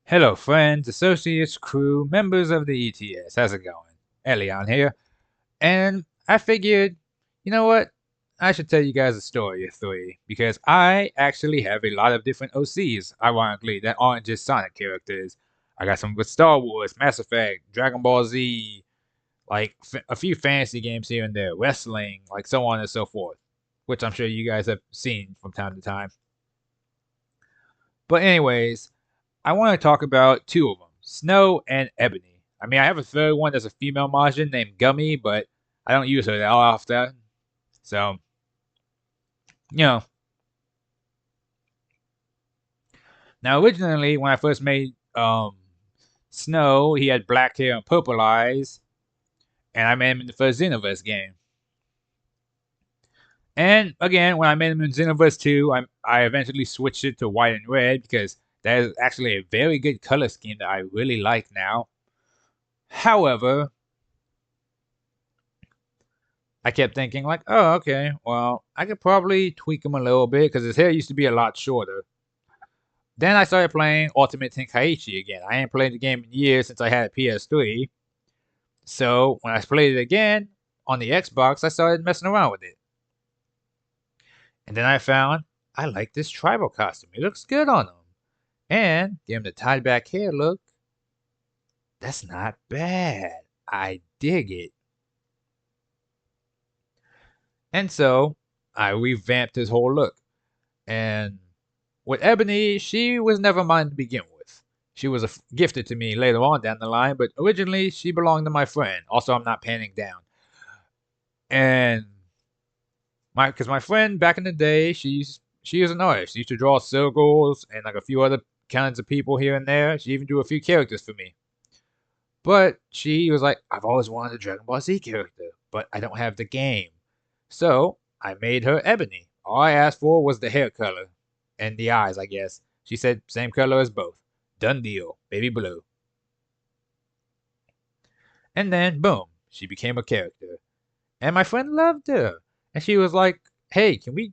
Hello, friends, associates, crew, members of the ETS. How's it going? Elyon here. And I figured, you know what? I should tell you guys a story or three because I actually have a lot of different OCs, ironically, that aren't just Sonic characters. I got some with Star Wars, Mass Effect, Dragon Ball Z, like a few fantasy games here and there, wrestling, like so on and so forth, which I'm sure you guys have seen from time to time. But, anyways, I want to talk about two of them, Snow and Ebony. I mean, I have a third one that's a female Majin named Gummy, but I don't use her that often. So, you know. Now, originally, when I first made Snow, he had black hair and purple eyes, and I made him in the first Xenoverse game. And again, when I made him in Xenoverse 2, I eventually switched it to white and red because that is actually a very good color scheme that I really like now. However, I kept thinking like, oh, okay, well, I could probably tweak him a little bit because his hair used to be a lot shorter. Then I started playing Ultimate Tenkaichi again. I ain't played the game in years since I had a PS3. So when I played it again on the Xbox, I started messing around with it. And then I found I like this tribal costume. It looks good on him. And give him the tied back hair look. That's not bad. I dig it. And so I revamped his whole look. And with Ebony, she was never mine to begin with. She was gifted to me later on down the line, but originally she belonged to my friend. Also, I'm not panning down. And because my friend back in the day, she is an artist. She used to draw circles and like a few other kinds of people here and there. She even drew a few characters for me. But she was like, I've always wanted a Dragon Ball Z character, but I don't have the game. So I made her Ebony. All I asked for was the hair color and the eyes, I guess. She said same color as both. Done deal, baby blue. And then boom, she became a character. And my friend loved her. And she was like, "Hey, can we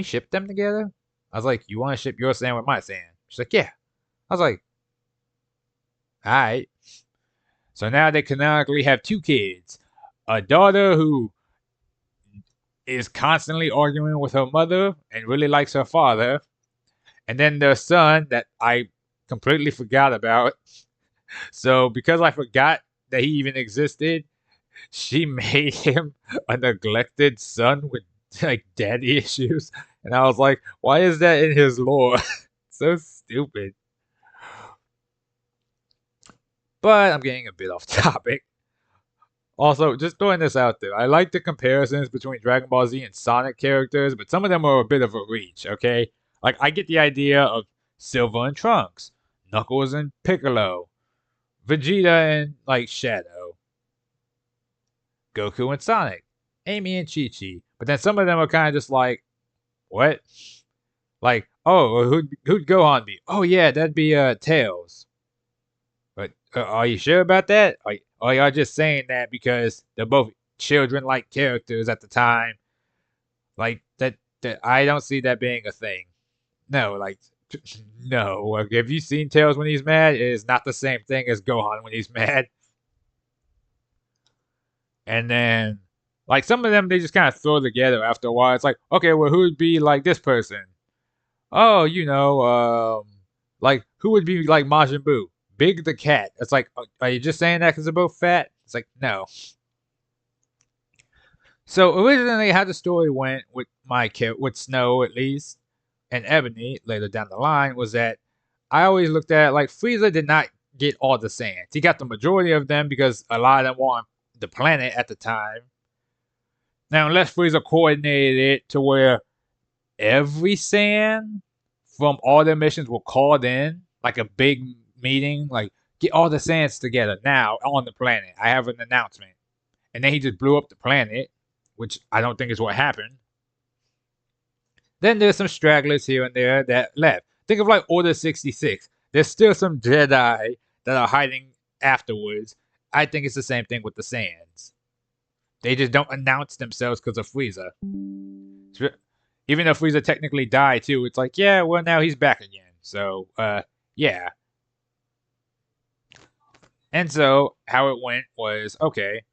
ship them together?" I was like, "You want to ship your Saiyan with my Saiyan?" She's like, "Yeah." I was like, "Alright." So now they canonically have two kids. A daughter who is constantly arguing with her mother and really likes her father. And then their son that I completely forgot about. So because I forgot that he even existed, she made him a neglected son with like daddy issues. And I was like, why is that in his lore? So stupid. But I'm getting a bit off topic. Also, just throwing this out there, I like the comparisons between Dragon Ball Z and Sonic characters, but some of them are a bit of a reach, okay? Like, I get the idea of Silver and Trunks, Knuckles and Piccolo, Vegeta and, like, Shadow, Goku and Sonic, Amy and Chi Chi. But then some of them are kind of just like, what? Like, oh, who'd Gohan be? Oh, yeah, that'd be, Tails. But are you sure about that? Are y'all just saying that because they're both children-like characters at the time? Like that I don't see that being a thing. No, like no. Like, have you seen Tails when he's mad? It is not the same thing as Gohan when he's mad. And then like some of them they just kind of throw together after a while. It's like, okay, well, who would be like this person? Oh, like who would be like Majin Buu? Big the cat. It's like, are you just saying that because they're both fat? It's like, no. So originally, how the story went with with Snow at least, and Ebony later down the line was that I always looked at it like Frieza did not get all the Saiyans. He got the majority of them because a lot of them were on the planet at the time. Now, unless Frieza coordinated it to where every Saiyan from all their missions were called in, like a big meeting, like get all the Saiyans together now on the planet. I have an announcement, and then he just blew up the planet, which I don't think is what happened. Then there's some stragglers here and there that left. Think of like Order 66. There's still some Jedi that are hiding afterwards. I think it's the same thing with the Saiyans. They just don't announce themselves because of Frieza. Even though Frieza technically died too, it's like, yeah, well now he's back again. So, yeah. And so how it went was, okay,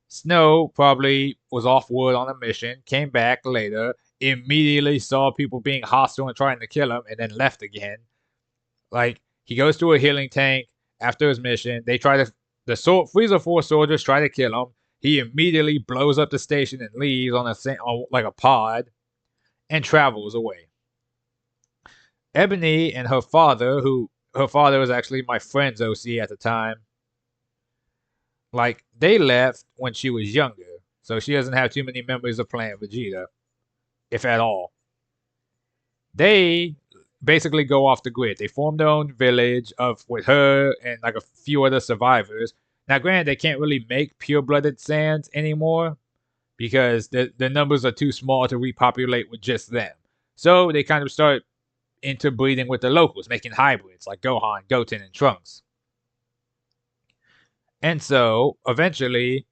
Snow probably was off wood on a mission, came back later, immediately saw people being hostile and trying to kill him, and then left again. Like, he goes to a healing tank after his mission. They try to, the Freezer Force soldiers try to kill him. He immediately blows up the station and leaves on like a pod and travels away. Ebony and her father, who her father was actually my friend's OC at the time, like, they left when she was younger, so she doesn't have too many memories of playing Vegeta, if at all. They basically go off the grid. They form their own village of with her and like a few other survivors. Now, granted, they can't really make pure-blooded Saiyans anymore because the numbers are too small to repopulate with just them. So they kind of start interbreeding with the locals, making hybrids like Gohan, Goten, and Trunks. And so eventually,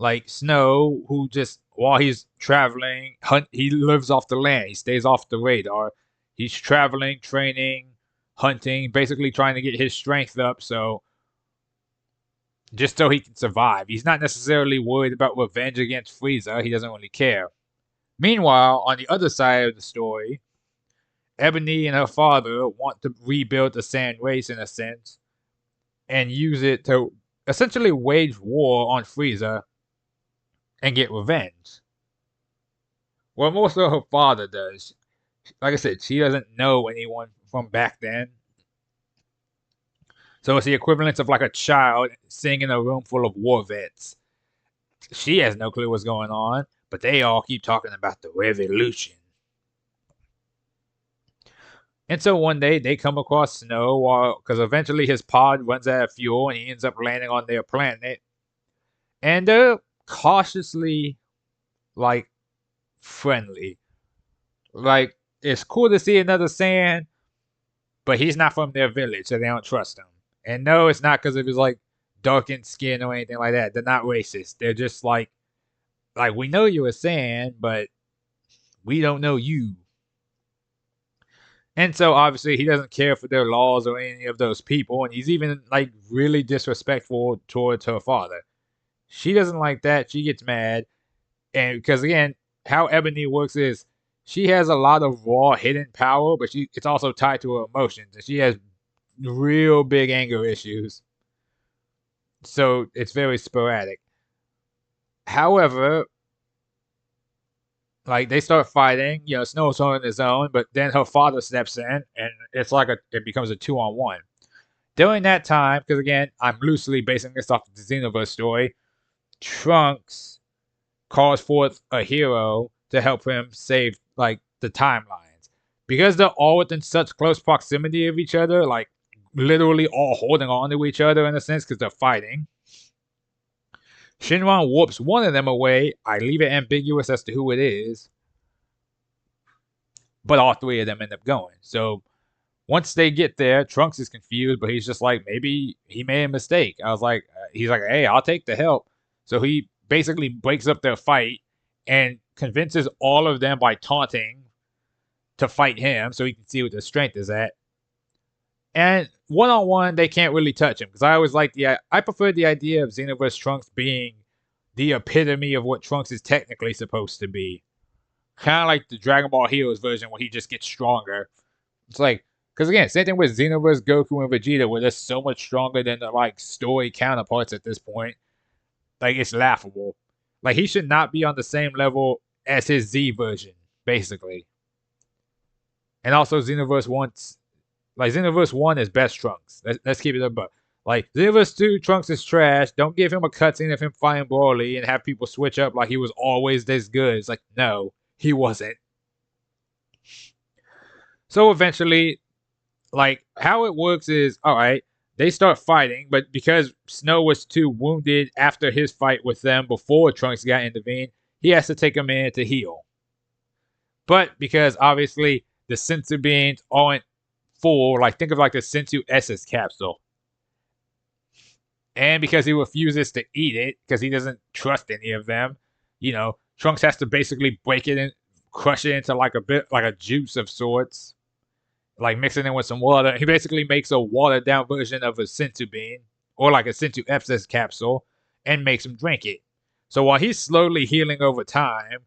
like Snow, who just while he's traveling, he lives off the land. He stays off the radar. He's traveling, training, hunting, basically trying to get his strength up. So just so he can survive. He's not necessarily worried about revenge against Frieza. He doesn't really care. Meanwhile, on the other side of the story, Ebony and her father want to rebuild the Saiyan race in a sense and use it to essentially wage war on Frieza and get revenge. Well, most of her father does. Like I said, she doesn't know anyone from back then. So it's the equivalent of like a child sitting in a room full of war vets. She has no clue what's going on, but they all keep talking about the revolution. And so one day they come across Snow, because eventually his pod runs out of fuel and he ends up landing on their planet. And they're cautiously, like, friendly. Like, it's cool to see another Saiyan, but he's not from their village, so they don't trust him. And no, it's not because of his, like, darkened skin or anything like that. They're not racist. They're just like, we know you're a Saiyan, but we don't know you. And so obviously he doesn't care for their laws or any of those people, and he's even like really disrespectful towards her father. She doesn't like that. She gets mad, and because again, how Ebony works is she has a lot of raw hidden power, but it's also tied to her emotions, and she has real big anger issues. So it's very sporadic. However, like they start fighting, Snow's on his own, but then her father steps in, and it's like it becomes a 2-on-1. During that time, because again, I'm loosely basing this off the Xenoverse story, Trunks calls forth a hero to help him save like the timelines. Because they're all within such close proximity of each other, like literally all holding on to each other in a sense because they're fighting. Shinron warps one of them away. I leave it ambiguous as to who it is. But all three of them end up going. So once they get there, Trunks is confused, but he's just like, maybe he made a mistake. He's like, hey, I'll take the help. So he basically breaks up their fight and convinces all of them by taunting to fight him so he can see what their strength is at. And one-on-one, they can't really touch him because I prefer the idea of Xenoverse Trunks being the epitome of what Trunks is technically supposed to be. Kind of like the Dragon Ball Heroes version where he just gets stronger. It's like, because again, same thing with Xenoverse Goku and Vegeta, where they're so much stronger than the like story counterparts at this point. Like, it's laughable. Like, he should not be on the same level as his Z version, basically. And also, Xenoverse 1 is best Trunks. Let's keep it up. But like Xenoverse 2, Trunks is trash. Don't give him a cutscene of him fighting Broly and have people switch up like he was always this good. It's like, no, he wasn't. So eventually, like, how it works is, alright, they start fighting, but because Snow was too wounded after his fight with them before Trunks got intervened, he has to take a minute to heal. But because obviously the sensu beans aren't full, like think of like the sensu essence capsule. And because he refuses to eat it, because he doesn't trust any of them, Trunks has to basically break it and crush it into like a bit like a juice of sorts. Like mixing it with some water. He basically makes a watered down version of a sensu bean or like a Sensu Epsis capsule, and makes him drink it. So while he's slowly healing over time,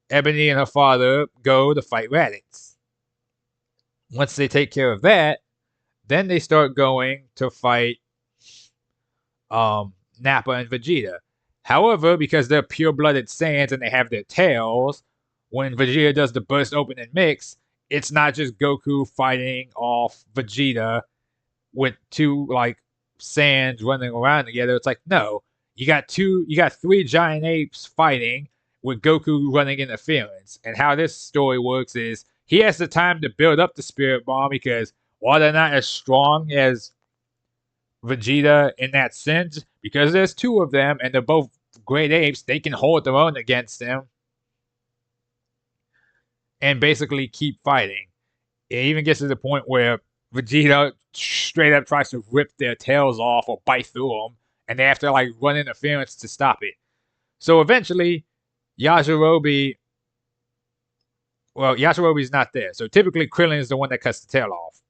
Ebony and her father go to fight Raditz. Once they take care of that, then they start going to fight Nappa and Vegeta. However, because they're pure-blooded Saiyans and they have their tails, when Vegeta does the burst open and mix, it's not just Goku fighting off Vegeta with two like Saiyans running around together. It's like, no, you got three giant apes fighting with Goku running interference. And how this story works is he has the time to build up the Spirit Bomb because while they're not as strong as Vegeta in that sense, because there's two of them and they're both great apes, they can hold their own against them and basically keep fighting. It even gets to the point where Vegeta straight up tries to rip their tails off or bite through them, and they have to like run interference to stop it. So eventually, Yajirobe's not there. So typically Krillin is the one that cuts the tail off.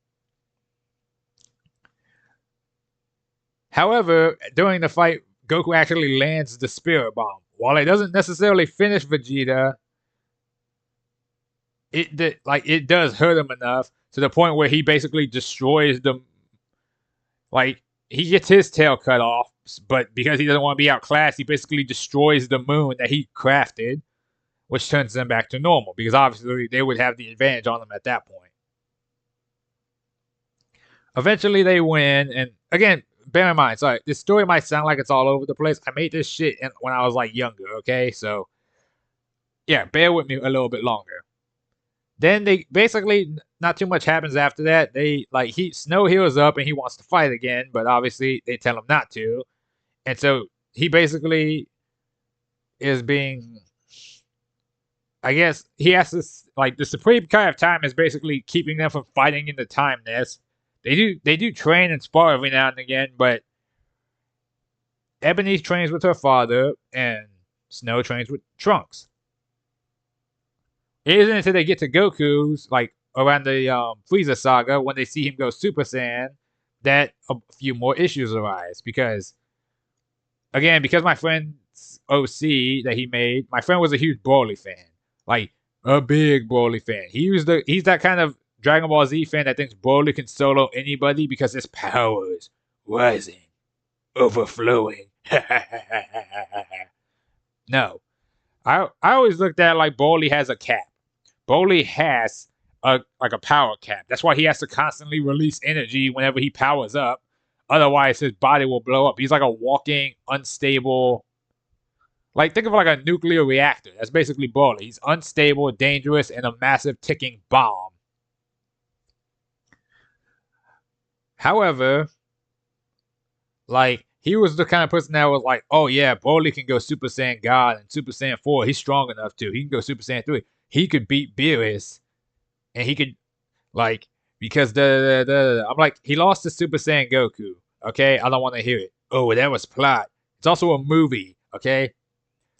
However, during the fight, Goku actually lands the Spirit Bomb. While it doesn't necessarily finish Vegeta, it does hurt him enough to the point where he basically destroys them. Like, he gets his tail cut off, but because he doesn't want to be outclassed, he basically destroys the moon that he crafted, which turns them back to normal, because obviously they would have the advantage on them at that point. Eventually they win, and again, bear in mind, sorry, this story might sound like it's all over the place. I made this shit when I was like younger, okay? So, yeah, bear with me a little bit longer. Then they basically, not too much happens after that. Snow heals up and he wants to fight again, but obviously they tell him not to. And so he basically is being, I guess, he has to, like, the Supreme Kai of Time is basically keeping them from fighting in the time nest. They do train and spar every now and again, but Ebony trains with her father and Snow trains with Trunks. It isn't until they get to Goku's, like, around the Frieza saga, when they see him go Super Saiyan, that a few more issues arise. Because, again, because my friend's OC that he made, my friend was a huge Broly fan. Like, a big Broly fan. He's that kind of Dragon Ball Z fan that thinks Broly can solo anybody because his power is rising, overflowing. No. I always looked at it like Broly has a cap. Broly has a power cap. That's why he has to constantly release energy whenever he powers up. Otherwise, his body will blow up. He's like a walking, unstable... Like, think of like a nuclear reactor. That's basically Broly. He's unstable, dangerous, and a massive ticking bomb. However, like, he was the kind of person that was like, oh yeah, Broly can go Super Saiyan God and Super Saiyan 4. He's strong enough to. He can go Super Saiyan 3. He could beat Beerus. And he could, like, because I'm like, he lost to Super Saiyan Goku. Okay? I don't want to hear it. Oh, that was plot. It's also a movie. Okay?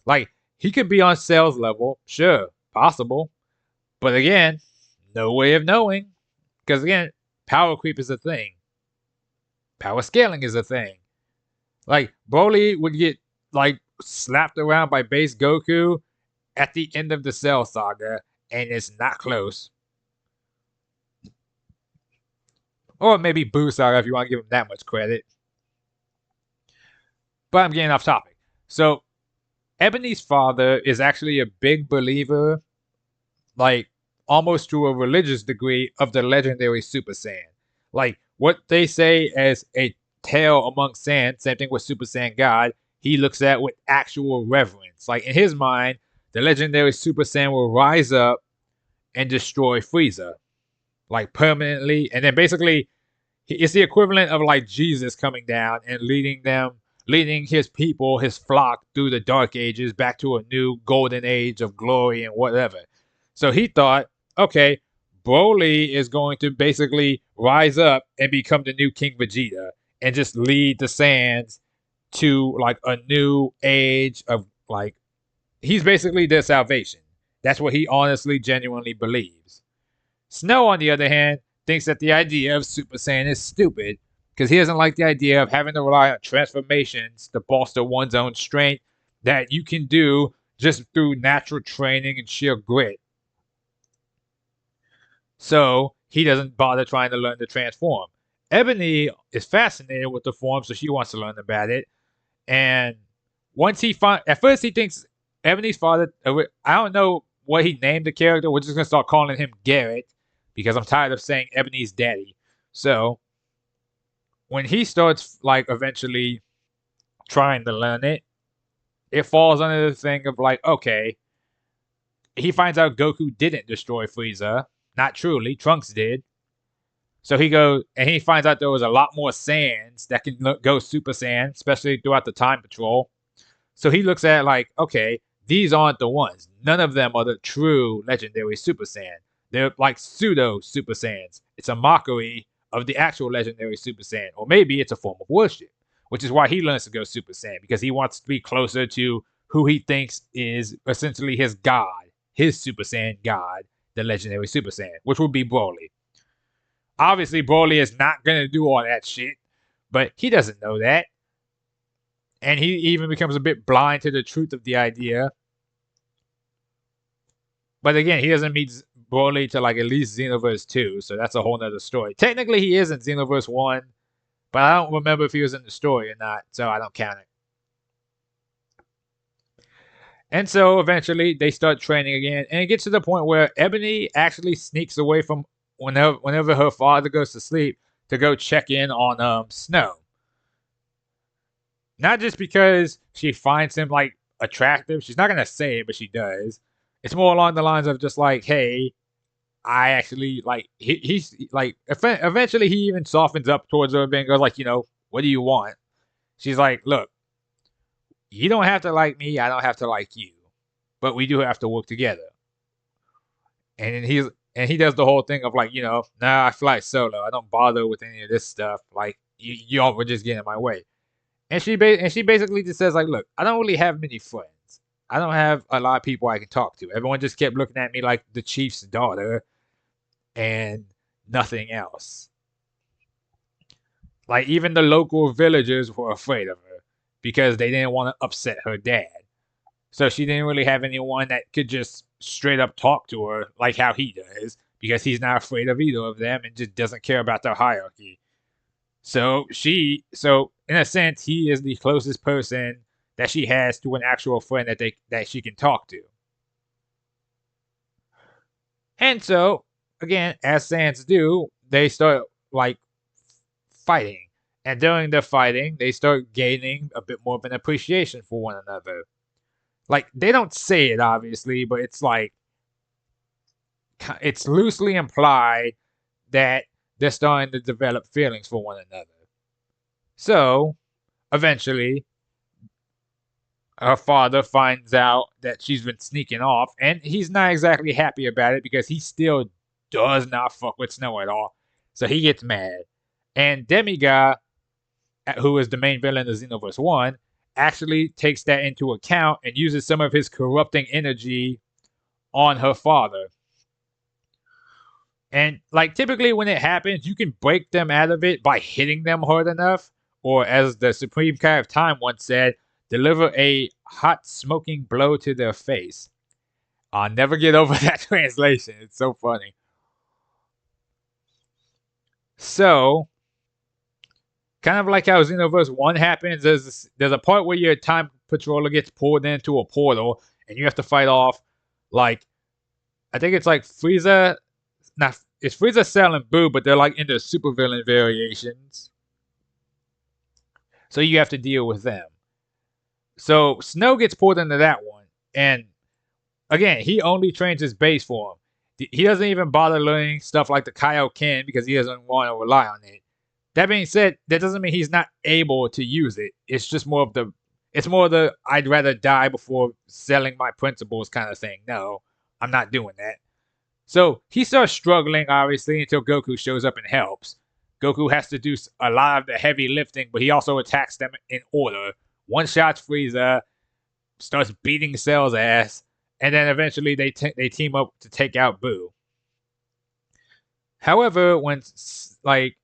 Like, he could be on Cell's level. Sure. Possible. But again, no way of knowing. Because again, power creep is a thing. Power scaling is a thing. Like, Broly would get, like, slapped around by base Goku at the end of the Cell saga, and it's not close. Or maybe Boo saga if you want to give him that much credit. But I'm getting off topic. So, Ebony's father is actually a big believer, like, almost to a religious degree, of the legendary Super Saiyan. Like, what they say as a tale among Saiyans, same thing with Super Saiyan God, he looks at with actual reverence. Like, in his mind, the legendary Super Saiyan will rise up and destroy Frieza. Like, permanently. And then basically, it's the equivalent of, like, Jesus coming down and leading his people, his flock, through the Dark Ages back to a new golden age of glory and whatever. So he thought, okay, Broly is going to basically rise up and become the new King Vegeta and just lead the Saiyans to, like, a new age of, like, he's basically their salvation. That's what he honestly, genuinely believes. Snow, on the other hand, thinks that the idea of Super Saiyan is stupid because he doesn't like the idea of having to rely on transformations to bolster one's own strength that you can do just through natural training and sheer grit. So he doesn't bother trying to learn to transform. Ebony is fascinated with the form, so she wants to learn about it. And at first he thinks Ebony's father, I don't know what he named the character. We're just gonna start calling him Garrett because I'm tired of saying Ebony's daddy. So when he starts like eventually trying to learn it, it falls under the thing of like, okay, he finds out Goku didn't destroy Frieza. Not truly, Trunks did. So he goes and he finds out there was a lot more Saiyans that can go Super Saiyan, especially throughout the Time Patrol. So he looks at it like, okay, these aren't the ones. None of them are the true legendary Super Saiyan. They're like pseudo Super Saiyans. It's a mockery of the actual legendary Super Saiyan, or maybe it's a form of worship, which is why he learns to go Super Saiyan, because he wants to be closer to who he thinks is essentially his god, his Super Saiyan god, the legendary Super Saiyan, which would be Broly. Obviously, Broly is not going to do all that shit, but he doesn't know that. And he even becomes a bit blind to the truth of the idea. But again, he doesn't meet Broly to like at least Xenoverse 2, so that's a whole nother story. Technically, he is in Xenoverse 1, but I don't remember if he was in the story or not, so I don't count it. And so eventually they start training again, and it gets to the point where Ebony actually sneaks away from whenever her father goes to sleep to go check in on Snow. Not just because she finds him like attractive. She's not gonna say it, but she does. It's more along the lines of just like, hey, I actually like he's like eventually he even softens up towards her and goes like, what do you want? She's like, look, you don't have to like me, I don't have to like you, but we do have to work together. And he does the whole thing of like, nah, I fly solo. I don't bother with any of this stuff. Like y'all were just getting in my way. And she basically just says like, look, I don't really have many friends. I don't have a lot of people I can talk to. Everyone just kept looking at me like the chief's daughter and nothing else. Like even the local villagers were afraid of her because they didn't want to upset her dad. So she didn't really have anyone that could just straight up talk to her like how he does, because he's not afraid of either of them and just doesn't care about their hierarchy. So in a sense, he is the closest person that she has to an actual friend that she can talk to. And so, again, as Saiyans do, they start like fighting. And during the fighting, they start gaining a bit more of an appreciation for one another. Like, they don't say it, obviously, but it's like, it's loosely implied that they're starting to develop feelings for one another. So, eventually, her father finds out that she's been sneaking off, and he's not exactly happy about it because he still does not fuck with Snow at all. So he gets mad. And Demigod, who is the main villain of Xenoverse 1, actually takes that into account and uses some of his corrupting energy on her father. And like typically when it happens, you can break them out of it by hitting them hard enough, or as the Supreme Kai of Time once said, deliver a hot smoking blow to their face. I'll never get over that translation. It's so funny. So, kind of like how Xenoverse 1 happens, there's a part where your time patroller gets pulled into a portal and you have to fight off, like, I think it's like Frieza, it's Frieza, Cell, and Boo, but they're like into supervillain variations. So you have to deal with them. So Snow gets pulled into that one, and again, he only trains his base form. He doesn't even bother learning stuff like the Kaioken because he doesn't want to rely on it. That being said, that doesn't mean he's not able to use it. It's just more of the I'd rather die before selling my principles kind of thing. No, I'm not doing that. So he starts struggling, obviously, until Goku shows up and helps. Goku has to do a lot of the heavy lifting, but he also attacks them in order. One-shots Frieza, starts beating Cell's ass, and then eventually they team up to take out Boo. However, when like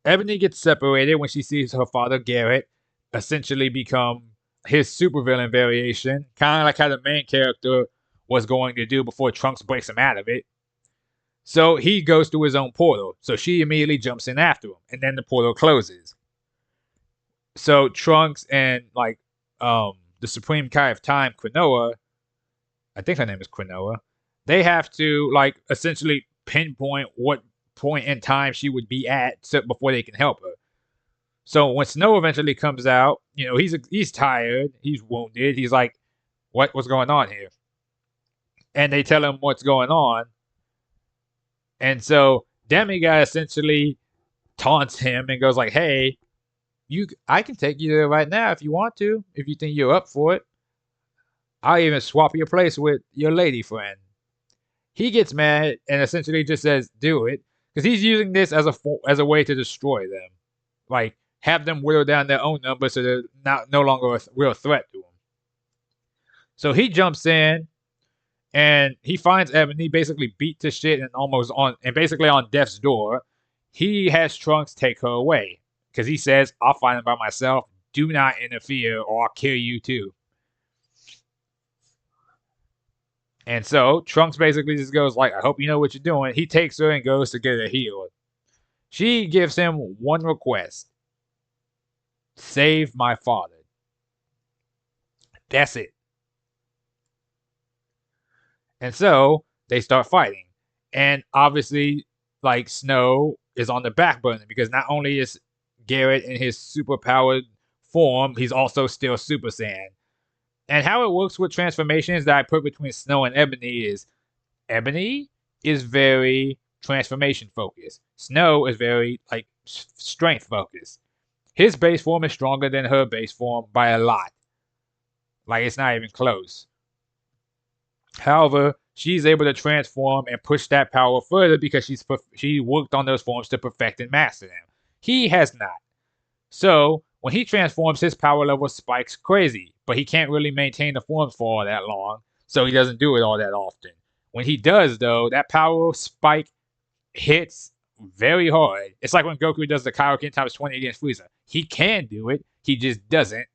Ebony gets separated when she sees her father Garrett essentially become his supervillain variation, kind of like how the main character was going to do before Trunks breaks him out of it. So he goes through his own portal. So she immediately jumps in after him, and then the portal closes. So Trunks and the Supreme Kai of Time, Quinoa, I think her name is Quinoa, they have to like essentially pinpoint what point in time she would be at before they can help her. So when Snow eventually comes out, he's tired, he's wounded, he's like, what's going on here? And they tell him what's going on, and so Demigod essentially taunts him and goes like, "Hey, I can take you there right now if you want to, if you think you're up for it. I'll even swap your place with your lady friend." He gets mad and essentially just says, "Do it," because he's using this as a way to destroy them, like have them whittle down their own numbers so they're no longer a real threat to him. So he jumps in and he finds Ebony basically beat to shit and basically on death's door. He has Trunks take her away because he says, "I'll find him by myself. Do not interfere or I'll kill you too." And so Trunks basically just goes like, "I hope you know what you're doing." He takes her and goes to get her healed. She gives him one request: save my father. That's it. And so they start fighting. And obviously, like, Snow is on the back burner because not only is Garrett in his superpowered form, he's also still Super Saiyan. And how it works with transformations that I put between Snow and Ebony is Ebony is very transformation focused. Snow is very like strength focused. His base form is stronger than her base form by a lot. Like it's not even close. However, she's able to transform and push that power further because she worked on those forms to perfect and master them. He has not. So when he transforms, his power level spikes crazy, but he can't really maintain the forms for all that long, so he doesn't do it all that often. When he does, though, that power spike hits very hard. It's like when Goku does the Kaioken times 20 against Frieza. He can do it, he just doesn't.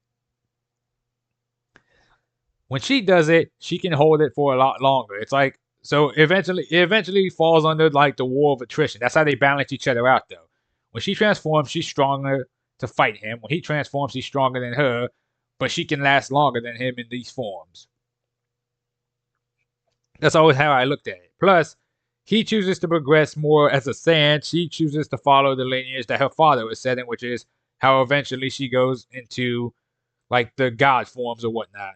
When she does it, she can hold it for a lot longer. It's like so it eventually falls under like the war of attrition. That's how they balance each other out though. When she transforms, she's stronger to fight him. When he transforms, he's stronger than her, but she can last longer than him in these forms. That's always how I looked at it. Plus, he chooses to progress more as a Saiyan. She chooses to follow the lineage that her father was setting, which is how eventually she goes into like the god forms or whatnot.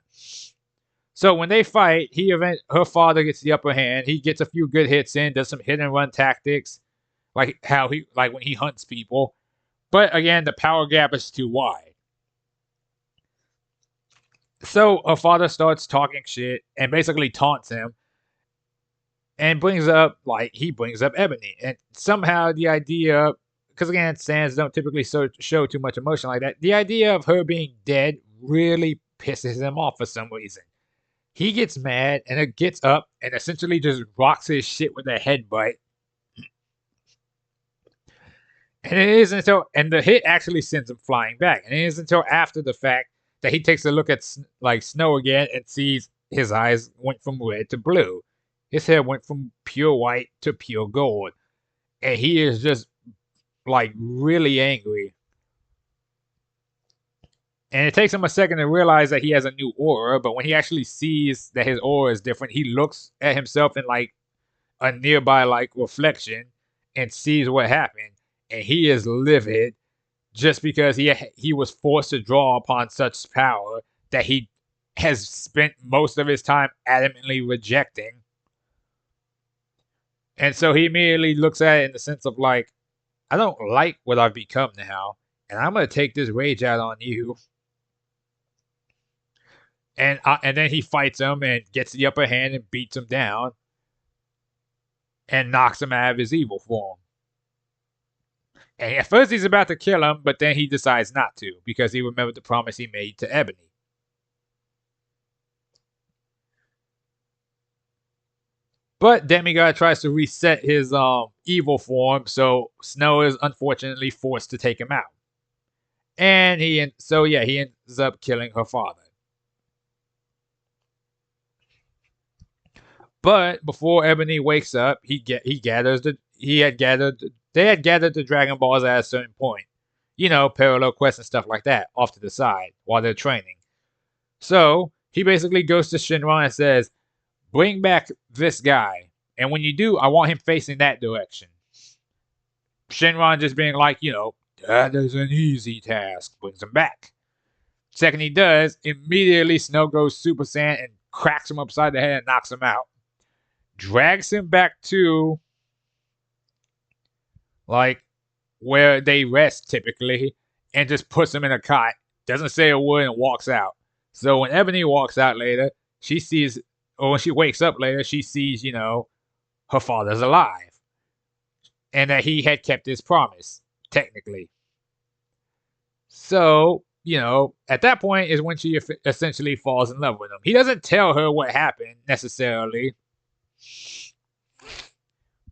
So when they fight, her father gets the upper hand. He gets a few good hits in, does some hit and run tactics, like how he like when he hunts people. But again, the power gap is too wide. So her father starts talking shit and basically taunts him and brings up Ebony. And somehow the idea, because again, Saiyans don't typically show too much emotion like that. The idea of her being dead really pisses him off for some reason. He gets mad and it gets up and essentially just rocks his shit with a headbutt. And the hit actually sends him flying back. And it isn't until after the fact that he takes a look at like Snow again and sees his eyes went from red to blue. His hair went from pure white to pure gold. And he is just like really angry. And it takes him a second to realize that he has a new aura, but when he actually sees that his aura is different, he looks at himself in like a nearby like reflection and sees what happened. And he is livid just because he was forced to draw upon such power that he has spent most of his time adamantly rejecting. And so he immediately looks at it in the sense of like, I don't like what I've become now, and I'm gonna take this rage out on you. And then he fights him and gets the upper hand and beats him down and knocks him out of his evil form. And at first he's about to kill him, but then he decides not to because he remembered the promise he made to Ebony. But Demigod tries to reset his evil form, so Snow is unfortunately forced to take him out. And he ends up killing her father. But before Ebony wakes up, they had gathered the Dragon Balls at a certain point. You know, parallel quests and stuff like that off to the side while they're training. So he basically goes to Shinron and says, "Bring back this guy, and when you do, I want him facing that direction." Shinron just being like, that is an easy task, brings him back. Second he does, immediately Snow goes Super Saiyan and cracks him upside the head and knocks him out. Drags him back to, like, where they rest typically, and just puts him in a cot. Doesn't say a word and walks out. So when Ebony walks out later, when she wakes up later, she sees, her father's alive. And that he had kept his promise, technically. So, at that point is when she essentially falls in love with him. He doesn't tell her what happened, necessarily.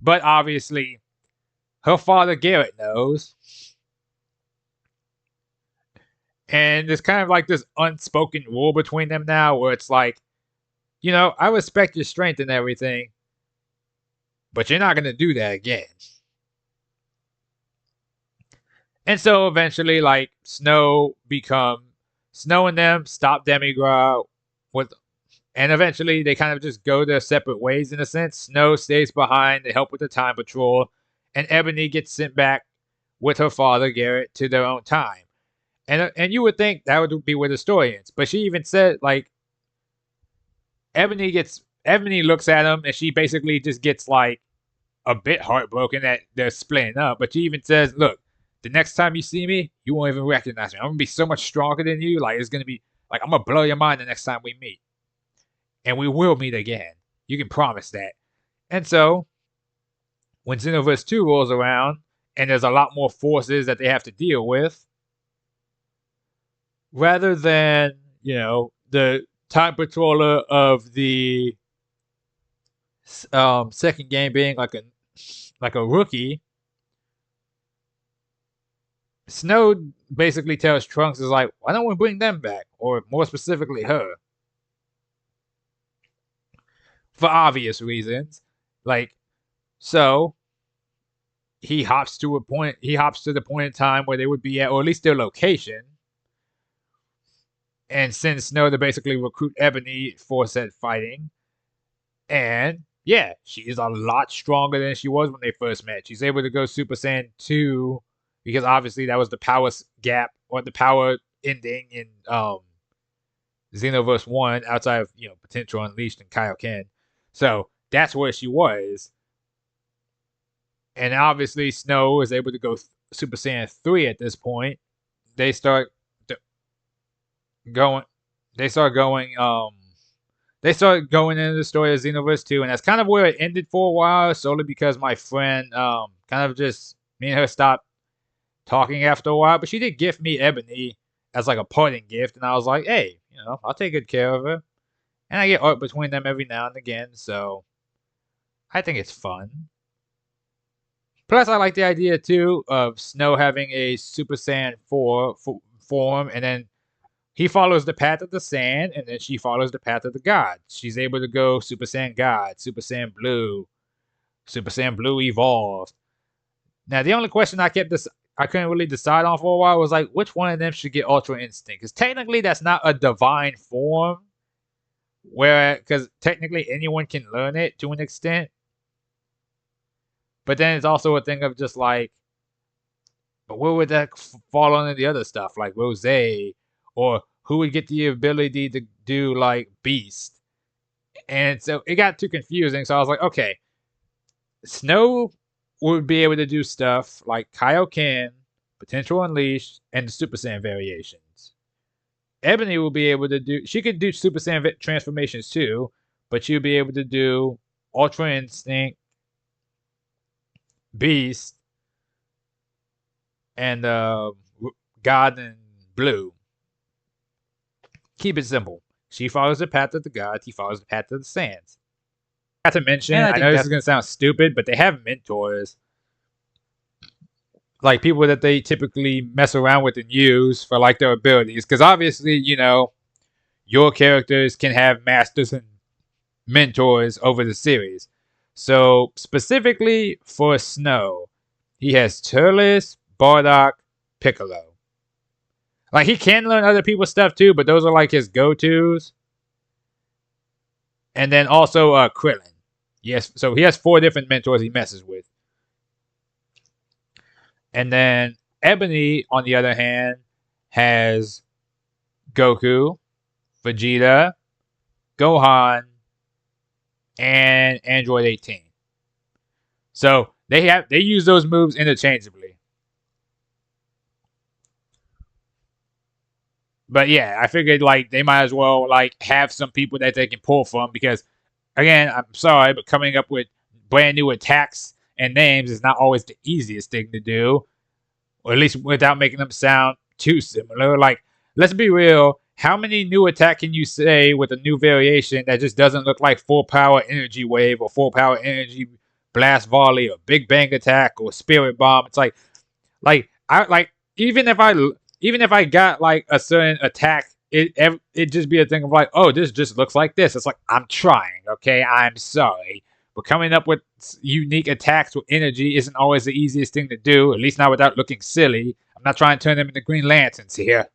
But obviously, her father Garrett knows. And there's kind of like this unspoken rule between them now where it's like, I respect your strength and everything, but you're not going to do that again. And so eventually, like, Snow and them stop Demigod and eventually they kind of just go their separate ways in a sense. Snow stays behind to help with the Time Patrol, and Ebony gets sent back with her father Garrett to their own time. And you would think that would be where the story ends, but she even said, like, Ebony looks at him and she basically just gets like a bit heartbroken that they're splitting up. But she even says, "Look, the next time you see me, you won't even recognize me. I'm gonna be so much stronger than you. Like, it's gonna be like I'm gonna blow your mind the next time we meet, and we will meet again. You can promise that." And so, when Xenoverse 2 rolls around and there's a lot more forces that they have to deal with, rather than the Time Patroller of the second game being like a rookie, Snow basically tells Trunks is like, "Why don't we bring them back, or more specifically her?" For obvious reasons, like, so he hops to the point in time where they would be at, or at least their location, and sends Snow to basically recruit Ebony for said fighting. And yeah, she's a lot stronger than she was when they first met. She's able to go Super Saiyan 2 because obviously that was the power gap or the power ending in Xenoverse 1 outside of, Potential Unleashed and Kaioken. So that's where she was. And obviously Snow is able to go Super Saiyan 3 at this point. They start going into the story of Xenoverse 2, and that's kind of where it ended for a while, solely because my friend kind of just, me and her stopped talking after a while, but she did gift me Ebony as like a parting gift, and I was like, hey, I'll take good care of her. And I get art between them every now and again, so I think it's fun. Plus, I like the idea, too, of Snow having a Super Saiyan 4 form, and then he follows the path of the sand, and then she follows the path of the gods. She's able to go Super Saiyan God, Super Saiyan Blue Evolved. Now, the only question I couldn't really decide on for a while was like, which one of them should get Ultra Instinct? Because technically, that's not a divine form, because technically anyone can learn it to an extent. But then it's also a thing of just like, but where would that fall under the other stuff, like Rose, or who would get the ability to do like Beast? And so it got too confusing. So I was like, okay, Snow would be able to do stuff like Kaioken, Potential Unleashed, and the Super Saiyan variations. Ebony will be able to she could do Super Saiyan transformations too, but she'll be able to do Ultra Instinct, Beast, and God and Blue. Keep it simple. She follows the path of the gods, he follows the path of the Saiyans. have to mention, And I I think know this that is gonna sound stupid, but they have mentors, like people that they typically mess around with and use for like their abilities. Because obviously, your characters can have masters and mentors over the series. So specifically for Snow, he has Turles, Bardock, Piccolo. Like he can learn other people's stuff too, but those are like his go-tos. And then also Krillin. Yes, so he has 4 different mentors he messes with. And then Ebony, on the other hand, has Goku, Vegeta, Gohan, and Android 18. So they use those moves interchangeably. But yeah, I figured like they might as well like have some people that they can pull from because again, I'm sorry, but coming up with brand new attacks and names is not always the easiest thing to do, or at least without making them sound too similar. Like, let's be real. How many new attack can you say with a new variation that just doesn't look like full power energy wave or full power energy blast volley or big bang attack or spirit bomb? It's like I like even if I got like a certain attack, it just be a thing of like, oh, this just looks like this. It's like I'm trying, okay? I'm sorry, but coming up with unique attacks with energy isn't always the easiest thing to do. At least not without looking silly. I'm not trying to turn them into Green Lanterns here.